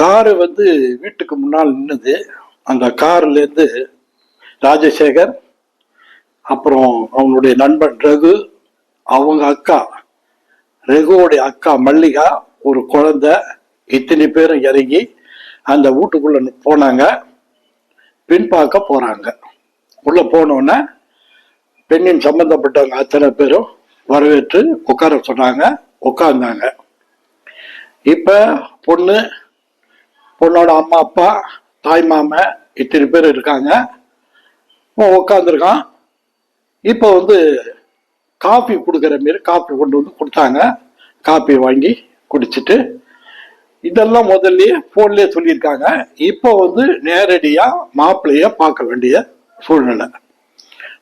Car வந்து வீட்டுக்கு முன்னால் நின்னுது. அந்த கார்ல இருந்து ராஜசேகர், அப்புறம் அவனுடைய நண்பன் ரகு, அவங்க அக்கா ரகுவோடைய அக்கா மல்லிகா, ஒரு குழந்தை, இத்தனை பேரும் இறங்கி அந்த வீட்டுக்குள்ள போனாங்க. பின்பாக்க போறாங்க. உள்ள போனோன்னே பெண்ணின் சம்பந்தப்பட்டவங்க அத்தனை பேரும் வரவேற்று உட்கார சொன்னாங்க. உட்கார்ந்தாங்க. இப்ப பொண்ணோட அம்மா அப்பா தாய் மாமன் இத்தனை பேர் இருக்காங்க. உட்காந்துருக்கான். இப்போ வந்து காஃபி கொடுக்குற மாரி காஃபி கொண்டு வந்து கொடுத்தாங்க. காஃபி வாங்கி குடிச்சிட்டு, இதெல்லாம் முதல்லயே போன்லயே சொல்லியிருக்காங்க. இப்போ வந்து நேரடியா மாப்பிள்ளைய பார்க்க வேண்டிய சூழ்நிலை.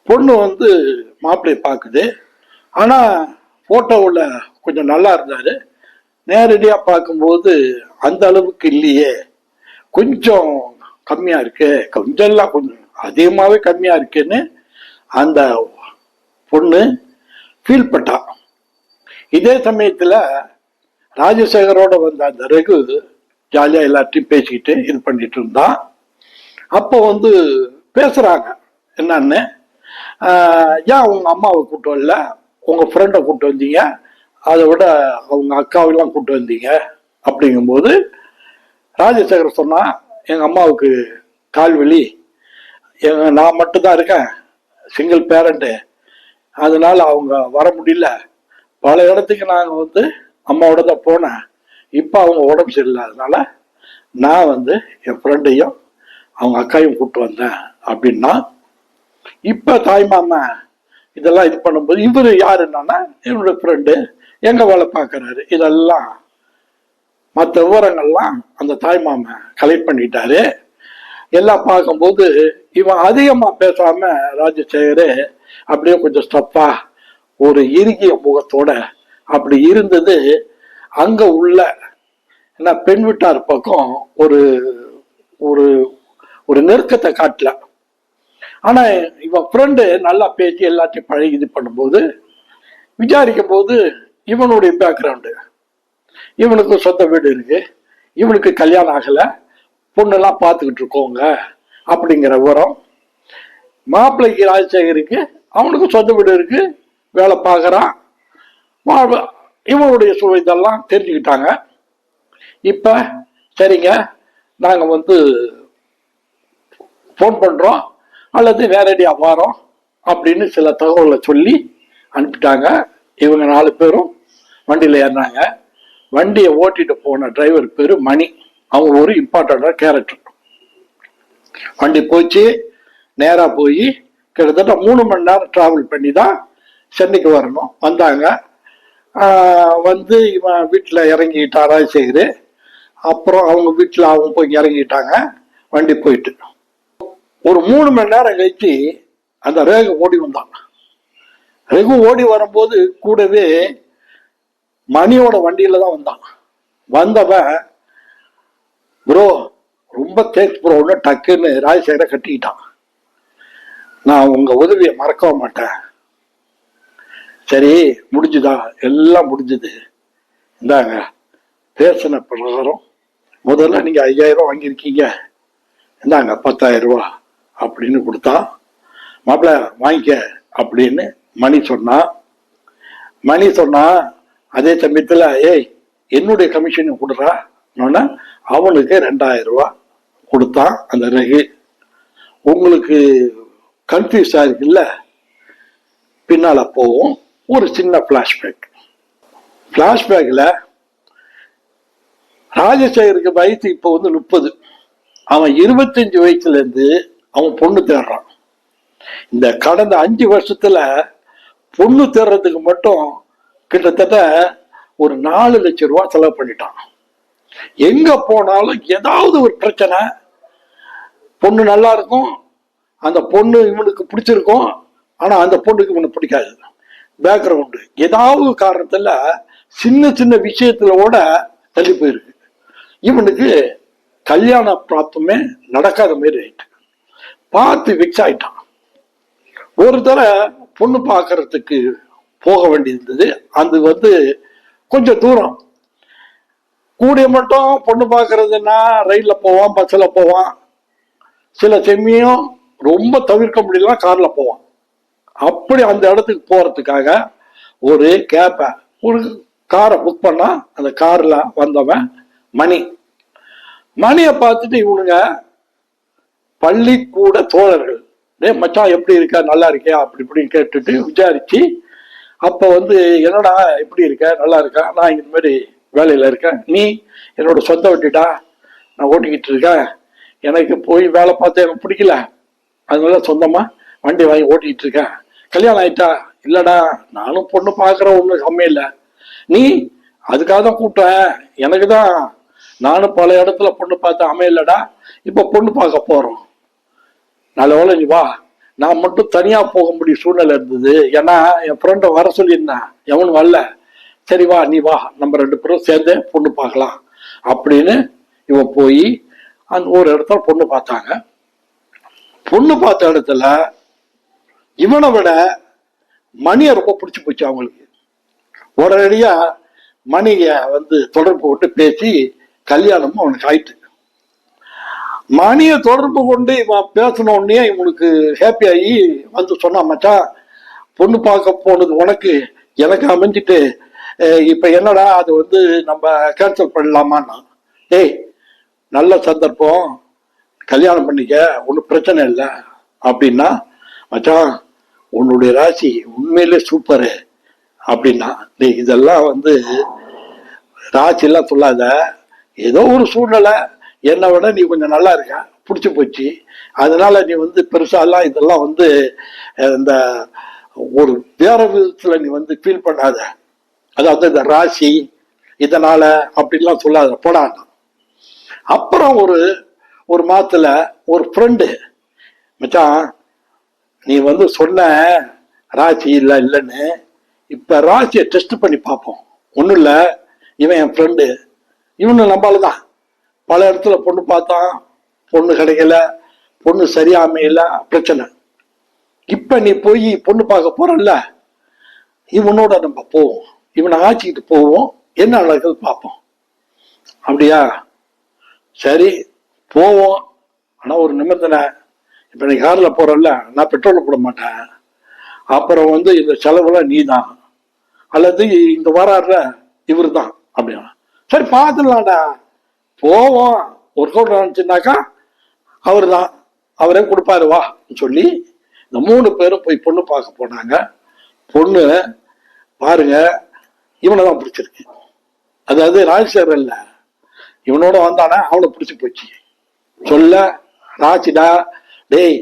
பொண்ணு வந்து மாப்பிள்ளைய பார்க்குது. ஆனா போட்டோவில் கொஞ்சம் நல்லா இருந்தாரு. நேரடியா பார்க்கும்போது அந்த அளவுக்கு இல்லையே, கொஞ்சம் கம்மியா இருக்கு, கொஞ்சம் எல்லாம் கொஞ்சம் அதிகமாவே கம்மியா இருக்குன்னு அந்த பொண்ணு ஃபீல் பண்ணா. இதே சமயத்துல ராஜசேகரோட வந்த அந்த ரகு ஜாலியா எல்லாத்தையும் பேசிக்கிட்டு இது பண்ணிட்டு இருந்தான். அப்போ வந்து பேசுறாங்க என்னன்னு, ஏன் உங்க அம்மாவை கூட்டு வரல, உங்க ஃப்ரெண்டை கூட்டு வந்தீங்க, அதை விட அவங்க அக்காவெல்லாம் கூட்டு வந்தீங்க அப்படிங்கும்போது ராஜசேகர் சொன்னா, எங்க அம்மாவுக்கு கால்வலி, நான் மட்டும்தான் இருக்கேன், சிங்கிள் பேரண்ட்டு, அதனால அவங்க வர முடியல. பல இடத்துக்கு நாங்கள் வந்து அம்மாவோட தான் போனேன். இப்போ அவங்க உடம்பு சரியில்லாதனால நான் வந்து என் ஃப்ரெண்டையும் அவங்க அக்காவையும் கூப்பிட்டு வந்தேன் அப்படின்னா, இப்போ தாய் மாமா இதெல்லாம் இது பண்ணும்போது இவர் யார் என்னன்னா, என்னோட ஃப்ரெண்டு, எங்க வேலை பார்க்குறாரு, இதெல்லாம் மற்ற விவரங்கள்லாம் அந்த தாய் மாமன் கலெக்ட் பண்ணிட்டாரு. எல்லாம் பார்க்கும்போது இவன் அதிகமா பேசாம ராஜசேகரு அப்படியே கொஞ்சம் ஸ்டப்பா ஒரு இறுகிய முகத்தோட அப்படி இருந்தது. அங்க உள்ள என்ன பெண் வீட்டார் பக்கம் ஒரு ஒரு ஒரு நெருக்கத்தை காட்டல. ஆனா இவன் ஃப்ரெண்டு நல்லா பேசி எல்லாத்தையும் பழகி இது பண்ணும்போது விசாரிக்கும் போது இவனுடைய பேக்ரவுண்டு, இவனுக்கு சொந்த வீடு இருக்கு, இவனுக்கு கல்யாணம் ஆகல, பொண்ணெல்லாம் பார்த்துக்கிட்டு இருக்கோங்க அப்படிங்கிற விவரம். மாப்பிள்ளைக்கு ராஜசேகருக்கு அவனுக்கு சொந்த வீடு இருக்கு, வேலை பார்க்கறான், இவனுடைய இதெல்லாம் தெரிஞ்சுக்கிட்டாங்க. இப்ப சரிங்க, நாங்க வந்து போன் பண்றோம் அல்லது நேரடியா வரோம் அப்படின்னு சில தகவலை சொல்லி அனுப்பிட்டாங்க. இவங்க 4 பேரும் வண்டியில ஏறினாங்க. வண்டியை ஓட்டிட்டு போன டிரைவர் பேரு மணி. அவங்க ஒரு இம்பார்ட்டன்டான கேரக்டர். வண்டி போச்சு, நேரா போய் கிட்டத்தட்ட 3 மணி நேரம் டிராவல் பண்ணி தான் சென்னைக்கு வரணும். வந்தாங்க. வந்து இவன் வீட்டில் இறங்கிட்டா ராஜசேகரு. அப்புறம் அவங்க வீட்டில் அவங்க போய் இறங்கிட்டாங்க. வண்டி போயிட்டு ஒரு 3 மணி நேரம் கழிச்சு அந்த ரகு ஓடி வந்தான். ரகு ஓடி வரும்போது கூடவே மணியோட வண்டியில தான் வந்தான். வந்தவன், ப்ரோ ரொம்ப தேங்க்ஸ் ப்ரோன்னு டக்குன்னு ராஜசேகரை கட்டிக்கிட்டான். நான் உங்க உதவியை மறக்க மாட்டேன். சரி முடிஞ்சுதா? எல்லாம் முடிஞ்சது, இந்தாங்க பேசின பிரகாரம் முதல்ல நீங்க 5000 வாங்கியிருக்கீங்க, இந்தாங்க 10000 ரூபா அப்படின்னு கொடுத்தா. மாப்பிள்ள வாங்கிக்க அப்படின்னு மணி சொன்னா அதே சமயத்துல, ஏய் என்னுடைய கமிஷன் கொடுறா, அவனுக்கு 2000 ரூபா கொடுத்தான் அந்த ரகு. உங்களுக்கு கன்ஃபியூஸ் ஆயிருக்குல்ல, பின்னால போவோம். ஒரு சின்ன பிளாஷ்பேக்ல ராஜசேகருக்கு வயசு இப்போ வந்து 30. அவன் 25 வயசுல இருந்து அவன் பொண்ணு தேடுறான். இந்த கடந்த 5 வருஷத்துல பொண்ணு தேடுறதுக்கு மட்டும் கிட்டத்தட்ட ஒரு 4 லட்சம் ரூபாய் செலவு பண்ணிட்டான். எங்க போனாலும் ஏதாவது ஒரு பிரச்சனை. பொண்ணு நல்லா இருக்கும், அந்த பொண்ணு இவனுக்கு பிடிச்சிருக்கும், ஆனா அந்த பொண்ணுக்கு இவனுக்கு பிடிக்காது. பேக்ரவுண்டு ஏதாவது காரணத்துல சின்ன சின்ன விஷயத்துல கூட தள்ளி போயிருக்கு. இவனுக்கு கல்யாண பிராப்தமே நடக்காத மாதிரி ஆயிட்டு. பார்த்து விக்ஸ் ஆயிட்டான். ஒரு தடவை பொண்ணு பார்க்கறதுக்கு போக வேண்டியிருந்தது. அது வந்து கொஞ்சம் தூரம். கூடிய மட்டும் பொண்ணு பார்க்கறதுன்னா ரயில்ல போவான், பஸ்ல போவான், சில செம்மியும் ரொம்ப தவிர்க்க முடியல கார்ல போவான். அப்படி அந்த இடத்துக்கு போறதுக்காக ஒரு கேப்ப ஒரு காரை புக் பண்ணா, அந்த கார்ல வந்தவன் மணியை பார்த்துட்டு இவனுங்க பள்ளிக்கூட தோழர்கள், டே மச்சான் எப்படி இருக்க, நல்லா இருக்கியா அப்படி இப்படின்னு கேட்டுட்டு விசாரிச்சு, அப்ப என்னடா எப்படி இருக்க, நல்லா இருக்கா, நான் இந்த மாதிரி வேலையில இருக்கேன், நீ என்னோட சொந்த வண்டிடா, நான் ஓட்டிக்கிட்டு இருக்கேன், எனக்கு போய் வேலை பார்த்து எனக்கு பிடிக்கல, அதனால சொந்தமா வண்டி வாங்கி ஓட்டிக்கிட்டு இருக்கேன், கல்யாணம் ஆயிட்டா, இல்லடா நானும் பொண்ணு பார்க்குறேன், ஒன்றும் கம்மியும் இல்லை, நீ அதுக்காக தான் கூப்பிட்டேன், எனக்கு தான் நானும் பல இடத்துல பொண்ணு பார்த்து அமையலடா, இப்ப பொண்ணு பார்க்க போறோம், நல்ல வேலை நீ வா, நான் மட்டும் தனியா போக முடிய சூழ்நிலை இருந்தது, ஏன்னா என் ஃப்ரெண்டை வர சொல்லியிருந்தேன், எவனும் வரல, சரி வா நீ வா, நம்ம 2 பேரும் சேர்ந்து பொண்ணு பார்க்கலாம் அப்படின்னு இவன் போய் அந்த ஒரு இடத்துல பொண்ணு பார்த்தாங்க. பொண்ணு பார்த்த இடத்துல இவனை விட மணியை ரொம்ப பிடிச்சி போச்சு அவங்களுக்கு. உடனடியா மணிய தொடர்பு விட்டு பேசி கல்யாணமும் அவனுக்கு ஆயிட்டு. மணியை தொடர்பு கொண்டு இவன் பேசின உடனே இவனுக்கு ஹாப்பி ஆகி சொன்னான், மச்சான் பொண்ணு பார்க்க போனது உனக்கு எனக்கு அமைஞ்சிட்டு, இப்ப என்னடா அது நம்ம கேன்சல் பண்ணலாமான்னா, ஏய் நல்ல சந்தர்ப்பம், கல்யாணம் பண்ணிக்க, ஒன்றும் பிரச்சனை இல்லை அப்படின்னா, மச்சான் உன்னுடைய ராசி உண்மையிலே சூப்பரு அப்படின்னா, டேய் இதெல்லாம் ராசி எல்லாம் சொல்லாத, ஏதோ ஒரு சூழ்நிலை என்னை விட நீ கொஞ்சம் நல்லா இருக்க, பிடிச்சி போச்சு, அதனால நீ பெருசாலாம் இதெல்லாம் இந்த ஒரு வேற விதத்துல நீ ஃபீல் பண்ணாத, அதாவது இந்த ராசி இதனால அப்படின்லாம் சொல்லாத போடான. அப்புறம் ஒரு மாதத்துல ஒரு ஃப்ரெண்டு, மச்சான் நீ சொன்ன ராசி இல்லைன்னு, இப்ப ராசியை டெஸ்ட் பண்ணி பார்ப்போம், ஒன்றும் இல்லை, இவன் என் ஃப்ரெண்டு, இவனு நம்மளுதான் பல இடத்துல பொண்ணு பார்த்தான், பொண்ணு கிடைக்கல, பொண்ணு சரியா அமையல, பிரச்சனை, இப்ப நீ போய் பொண்ணு பார்க்க போறல்ல, இவனோட நம்ம போவோம், இவனை ஆச்சிக்கிட்டு போவோம், என்ன நடக்குது பார்ப்போம். அப்படியா, சரி போவோம், ஆனா ஒரு நிபந்தனை, இப்ப நீ கார்ல போறல்ல, நான் பெட்ரோல் போட மாட்டேன், அப்புறம் இந்த செலவுலாம் நீ தான், அல்லது இந்த வராடுற இவரு தான் அப்படின்னா, சரி பார்த்துடலாம்டா, போவோம், ஒர்க் அவுட் ஆனிச்சுனாக்கா அவரு தான், அவரே கொடுப்பாரு வா சொல்லி இந்த 3 பேரும் போய் பொண்ணு பார்க்க போனாங்க. பொண்ணு பாருங்க இவனை தான் பிடிச்சிருக்கு, அதாவது ராஜசேகர் இல்ல, இவனோட வந்தானே அவனை பிடிச்சி போச்சு. சொல்ல ராசிடா, டேய்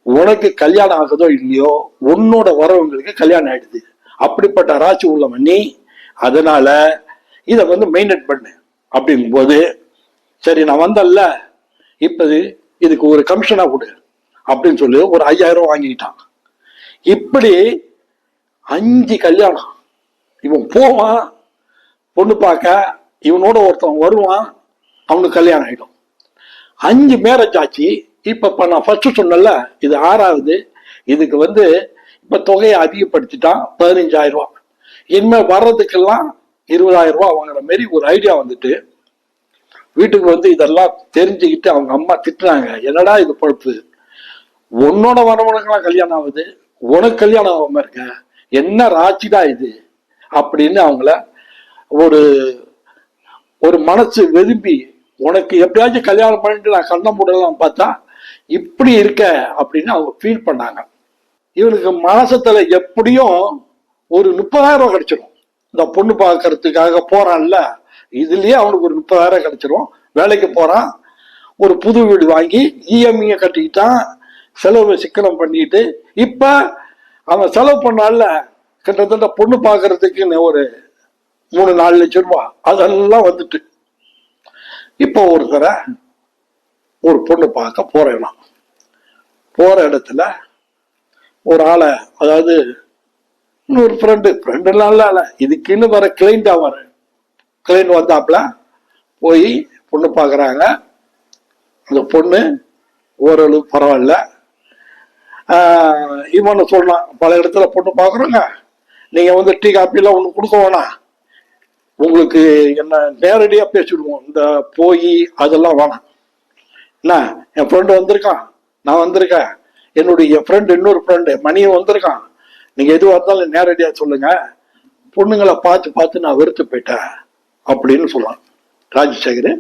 உனக்கு கல்யாணம் ஆகுதோ இல்லையோ, உன்னோட வரவங்களுக்கு கல்யாணம் ஆயிடுது, அப்படிப்பட்ட ராசி உள்ளவன் நீ, அதனால இதை மெயின்டைன் பண்ணு அப்படிங்கும் போது, சரி நான் வந்தல்ல, இப்ப இதுக்கு ஒரு கமிஷனா கொடு அப்படின்னு சொல்லி ஒரு 5000 வாங்கிட்டான். இப்படி 5 கல்யாணம், இவன் போவான் பொண்ணு பார்க்க, இவனோட ஒருத்தன் வருவான், அவனுக்கு கல்யாணம் ஆயிடும். 5 மேரேஜ் ஆச்சு. இப்ப நான் ஃபர்ஸ்ட் சொன்னல, இது 6வது, இதுக்கு இப்ப தொகையை அதிகப்படுத்திட்டான், 15000 ரூபாய், இனிமே வர்றதுக்கெல்லாம் 20000 ரூபாய் வாங்குற மாதிரி ஒரு ஐடியா வீட்டுக்கு இதெல்லாம் தெரிஞ்சுக்கிட்டு அவங்க அம்மா திட்டுறாங்க, என்னடா இது பொழப்பு, உன்னோட வரவனுக்கெல்லாம் கல்யாணம் ஆகுது, உனக்கு கல்யாணம் ஆகாம இருக்க, என்ன ராட்சிடா இது அப்படின்னு அவங்கள ஒரு மனசு வெதும்பி, உனக்கு எப்படியாச்சும் கல்யாணம் பண்ணிட்டு நான் கண்ண மூடலாம் பார்த்தா இப்படி இருக்க அப்படின்னு அவங்க ஃபீல் பண்ணாங்க. இவனுக்கு மாசத்துல எப்படியும் ஒரு 30000 ரூபாய் கிடைச்சிடும், இந்த பொண்ணு பார்க்கறதுக்காக போறான்ல, இதுலயே அவனுக்கு ஒரு 30000 கிடைச்சிரும். வேலைக்கு போறான், ஒரு புது வீடு வாங்கி இஎம்ஐ கட்டிக்கிட்டான், செலவு சிக்கனம் பண்ணிட்டு, இப்ப அவன் செலவு பண்ணால கிட்டத்தட்ட பொண்ணு பார்க்கறதுக்குன்னு ஒரு 3-4 லட்சம் ரூபாய் அதெல்லாம் இப்போ ஒரு பொண்ணு பார்க்க போறேன், போற இடத்துல ஒரு ஆளை, அதாவது இன்னொரு ஃப்ரெண்டுலாம் இல்ல, இதுக்குன்னு வர கிளைண்ட் வந்தாப்புல போய் பொண்ணு பார்க்குறாங்க. அந்த பொண்ணு ஓரளவு பரவாயில்ல. இவனு சொல்லலாம், பல இடத்துல பொண்ணு பார்க்குறோங்க, நீங்க டீ காப்பிலாம் ஒன்று கொடுக்க வேணாம், உங்களுக்கு என்ன நேரடியா பேசிடுவோம், இந்த போய் அதெல்லாம் வேணாம். என்ன, என் ஃப்ரெண்டு வந்திருக்கான், நான் வந்திருக்கேன், என்னுடைய ஃப்ரெண்டு இன்னொரு ஃப்ரெண்டு மணியும் வந்திருக்கான், நீங்க எதுவாக இருந்தாலும் நேரடியா சொல்லுங்க, பொண்ணுங்களை பார்த்து பார்த்து நான் வெறுத்து போயிட்டேன் அப்படின்னு சொல்லலாம் ராஜசேகர்.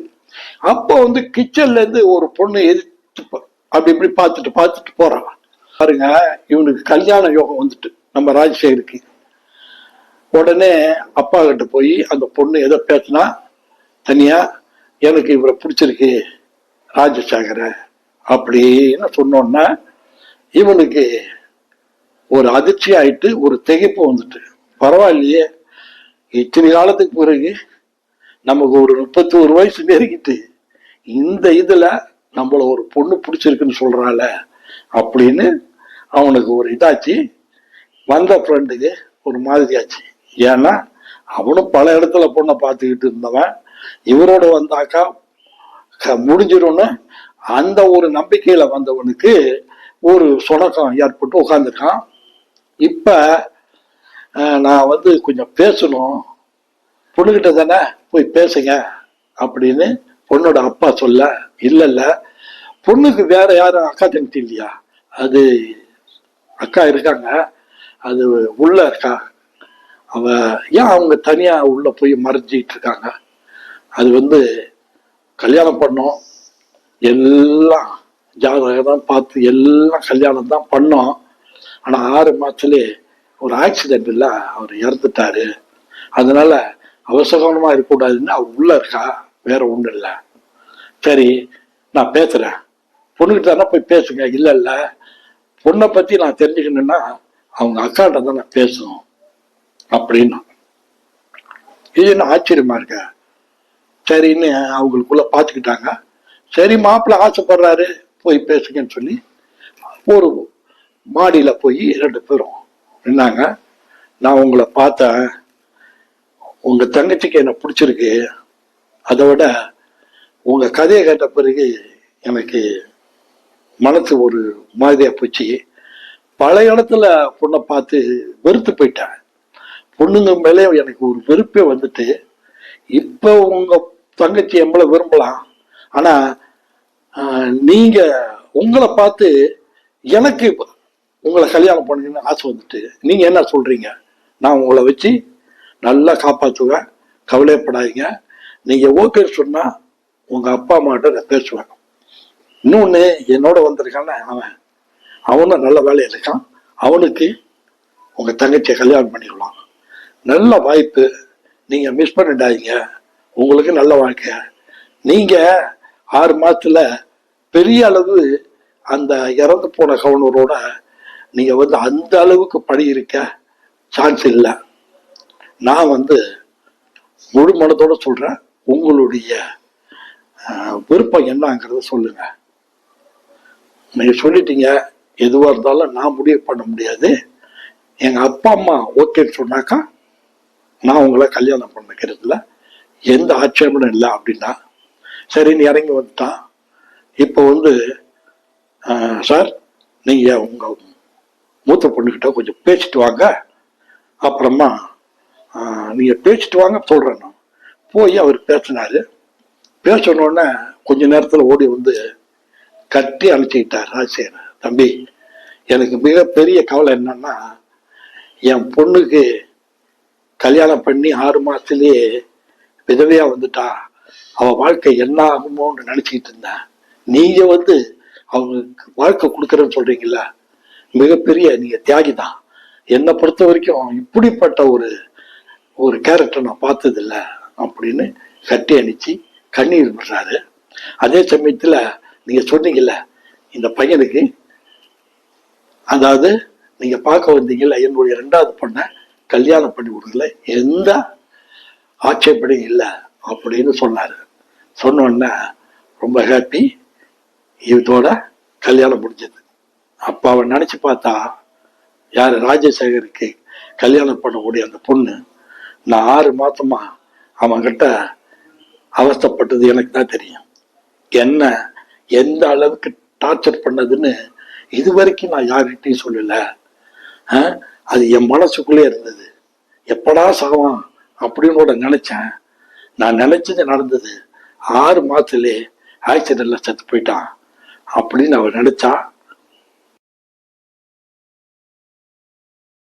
அப்போ வந்து கிச்சன்ல இருந்து ஒரு பொண்ணு எதிர்த்து அப்படி இப்படி பார்த்துட்டு போறான். பாருங்க, இவனுக்கு கல்யாண யோகம் வந்துட்டு நம்ம ராஜசேகருக்கு. உடனே அப்பா கிட்ட போய் அந்த பொண்ணு எதை பேசினா தனியா, எனக்கு இவரை பிடிச்சிருக்கு ராஜசேகர அப்படின்னு சொன்னோன்னா இவனுக்கு ஒரு அதிர்ச்சி ஆயிட்டு, ஒரு திகைப்பு வந்துட்டு, பரவாயில்லையே இத்தனை காலத்துக்கு பிறகு நமக்கு ஒரு 31 வயசு நெருங்கிட்டு இந்த இதுல நம்மள ஒரு பொண்ணு பிடிச்சிருக்குன்னு சொல்றாள் அப்படின்னு அவனுக்கு ஒரு இதாச்சு. வந்த ஃப்ரெண்டுக்கு ஒரு மாதிரி ஆச்சு. ஏன்னா அவனும் பல இடத்துல பொண்ணை பார்த்துக்கிட்டு இருந்தவன், இவரோட வந்தாக்கா முடிஞ்சிடும்னு அந்த ஒரு நம்பிக்கையில வந்தவனுக்கு ஒரு சுணக்கம் ஏற்பட்டு உட்காந்துருக்கான். இப்ப நான் வந்து கொஞ்சம் பேசணும், பொண்ணுகிட்ட தானே போய் பேசுங்க அப்படின்னு பொண்ணோட அப்பா சொல்ல, இல்ல பொண்ணுக்கு வேற யாரும் அக்கா தங்கச்சி இல்லையா, அது அக்கா இருக்காங்க, அது உள்ள இருக்கா, அவ ஏன் அவங்க தனியா உள்ள போய் மறைஞ்சிட்டு இருக்காங்க, அது வந்து கல்யாணம் பண்ணோம், எல்லாம் ஜாதகம் தான் பார்த்து எல்லாம் கல்யாணம் தான் பண்ணோம், ஆனா 6 மாசத்துலயே ஒரு ஆக்சிடென்ட் இல்ல அவர் இறந்துட்டாரு, அதனால அவசகமா இருக்கக்கூடாதுன்னு அவ உள்ள இருக்கா, வேற ஒண்ணும் இல்லை. சரி நான் பேசுறேன், பொண்ணுகிட்ட தானே போய் பேசுங்க. இல்ல பொண்ணை பத்தி நான் தெரிஞ்சுக்கணும்னா அவங்க அக்காட்ட தான் நான் பேசணும் அப்படின்னா. இது என்ன ஆச்சரியமா இருக்க. சரின்னு அவங்களுக்குள்ள பாத்துக்கிட்டாங்க. சரி மாப்பிள்ள ஆசைப்படுறாரு போய் பேசுங்கன்னு சொல்லி ஒரு மாடியில போய் 2 பேரும் நின்னாங்க. நான் உங்களை பார்த்தேன், உங்க தங்கச்சிக்கு என்ன பிடிச்சிருக்கு, அதை விட உங்க கதையை கேட்ட பிறகு எனக்கு மனசு ஒரு மாதிரியா போச்சு. பல இடத்துல பொண்ணை பார்த்து வெறுத்து போயிட்டேன், பொண்ணுங்க மேலே எனக்கு ஒரு வெறுப்பே வந்துட்டு, இப்ப உங்க தங்கச்சி எம்பளை விரும்பலாம், ஆனா நீங்க உங்களை பார்த்து எனக்கு உங்களை கல்யாணம் பண்ணுங்கன்னு ஆசை வந்துட்டு நீங்க என்ன சொல்றீங்க, நான் உங்களை வச்சு நல்லா காப்பாற்றுவேன், கவலைப்படாதீங்க, நீங்க ஓகே சொன்னா உங்க அப்பா அம்மாட்ட நான் பேசுவேன். இன்னொன்னு என்னோட வந்திருக்கான அவனும் நல்ல வேலையில் இருக்கான், அவனுக்கு உங்க தங்கச்சியை கல்யாணம் பண்ணிடலாம், நல்ல வாய்ப்பு, நீங்க மிஸ் பண்ணிடாதீங்க, உங்களுக்கு நல்ல வாழ்க்கை. நீங்க 6 மாசத்துல பெரிய அளவு அந்த இறந்து போன கவர்னரோட நீங்க வந்து அந்த அளவுக்கு படி இருக்க சான்ஸ் இல்லை. நான் வந்து முழு மனத்தோட சொல்றேன், உங்களுடைய விருப்பம் என்னங்கிறத சொல்லுங்க. நீங்க சொல்லிட்டீங்க, எதுவா இருந்தாலும் நான் முடிவு பண்ண முடியாது, எங்க அப்பா அம்மா ஓகேன்னு சொன்னாக்கா நான் உங்களை கல்யாணம் பண்ணிக்கிறதுல எந்த ஆட்சேபனும் இல்லை அப்படின்னா சரின்னு இறங்கி வந்துட்டான். இப்போ வந்து சார் நீங்க உங்க மூத்த பொண்ணுகிட்ட கொஞ்சம் பேசிட்டு வாங்க, அப்புறமா நீங்க பேசிட்டு வாங்க சொல்றேன். நான் போய் அவர் பேசினாரு. பேசணுன்னே கொஞ்ச நேரத்துல ஓடி வந்து கட்டி அனுப்பிச்சுக்கிட்டார் ராஜசேகர். தம்பி, எனக்கு மிகப்பெரிய கவலை என்னன்னா, என் பொண்ணுக்கு கல்யாணம் பண்ணி 6 மாசத்துலயே விதவையா வந்துட்டா, அவ வாழ்க்கை என்ன ஆகுமோன்னு நினைச்சுக்கிட்டு இருந்தேன். நீங்க வந்து அவங்களுக்கு வாழ்க்கை கொடுக்குறேன்னு சொல்றீங்கல்ல, மிகப்பெரிய நீங்க தியாகி தான். என்னை பொறுத்த வரைக்கும் இப்படிப்பட்ட ஒரு கேரக்டர் நான் பார்த்தது இல்லை அப்படின்னு கட்டி அணிச்சு கண்ணீர் விடுறாரு. அதே சமயத்துல நீங்க சொன்னீங்கல்ல, இந்த பையனுக்கு அதாவது நீங்க பார்க்க வந்தீங்கல்ல என்னுடைய 2வது பொண்ணை கல்யாணம் பண்ணி கொடுக்கல, எந்த ஆட்சேபனையும் இல்லை அப்படின்னு சொன்னாரு. சொன்ன ரொம்ப ஹாப்பி, இதோட கல்யாணம் முடிஞ்சது. அப்ப அவன் நினைச்சு பார்த்தா, யாரு ராஜசேகருக்கு கல்யாணம் பண்ணக்கூடிய அந்த பொண்ணு நான் 6 மாசமா அவன்கிட்ட அவஸ்தப்பட்டது எனக்கு தான் தெரியும். என்ன எந்த அளவுக்கு டார்ச்சர் பண்ணதுன்னு இது வரைக்கும் நான் யார்கிட்டையும் சொல்லல. அது என் மனசுக்குள்ளே இருந்தது. எப்படா சாவான் அப்படின்னு கூட நினைச்சேன். நான் நினைச்சது நடந்தது. 6 மாசத்துலயே ஆக்சிடென்ட்ல செத்து போயிட்டான் அப்படின்னு அவர் நினைச்சா